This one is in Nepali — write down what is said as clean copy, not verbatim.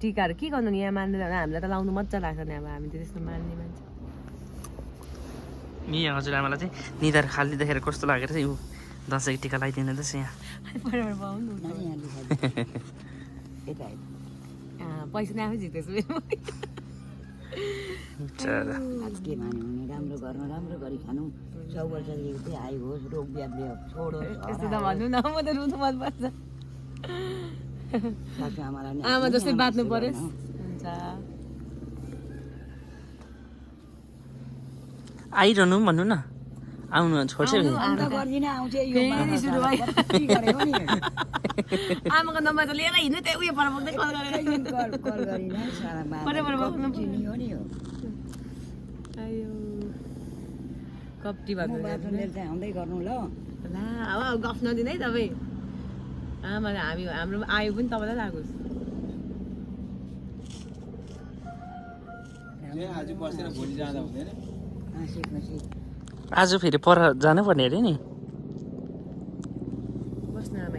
टिकाहरू के गर्नु नि यहाँ मान्दैन हामीलाई त लाउनु मजा लाग्छ नि अब हामी त त्यस्तो मान्ने मान्छे नि हजुरआमालाई चाहिँ निधार खाली देखेर कस्तो लागेर चाहिँ ऊ दसैँको टिका लगाइदिनु रहेछ यहाँ पैसा नै आफै जितेछु के मान्यो भने राम्रो गर्नु राम्रो गरी खानु 100 वर्षदेखि चाहिँ आयो होस् रोग व्याधि छोडोस् त्यस्तो त भन्नु न म त रुनु मन पर्छ आमालाई आमा जस्तै बाँच्नु पर्यो हुन्छ आइरहनु भन्नु न आउनु छोड्छ अन्त गर्दिन आउँछ यो फेरि सुरु भयो। के गरेको नि आमाको नम्बर त लिएर हिँड्नु त्यही उयो पर बोक्दै कल गरेर कल गरिन सारा परे परे बोक्नु चिनी हो नि हो आयो कप्टी भएको बाटो लिएर चाहिँ आउँदै गर्नु ल ला अब गफ नदिनु है तपाईँ आमा हामी हाम्रो आयो पनि तपाईँलाई लागोस् आज बसेर भोलि जाँदा हुँदैन सिक्नु सिक आज फेरि पर जानुपर्ने अरे नि बस्न आमा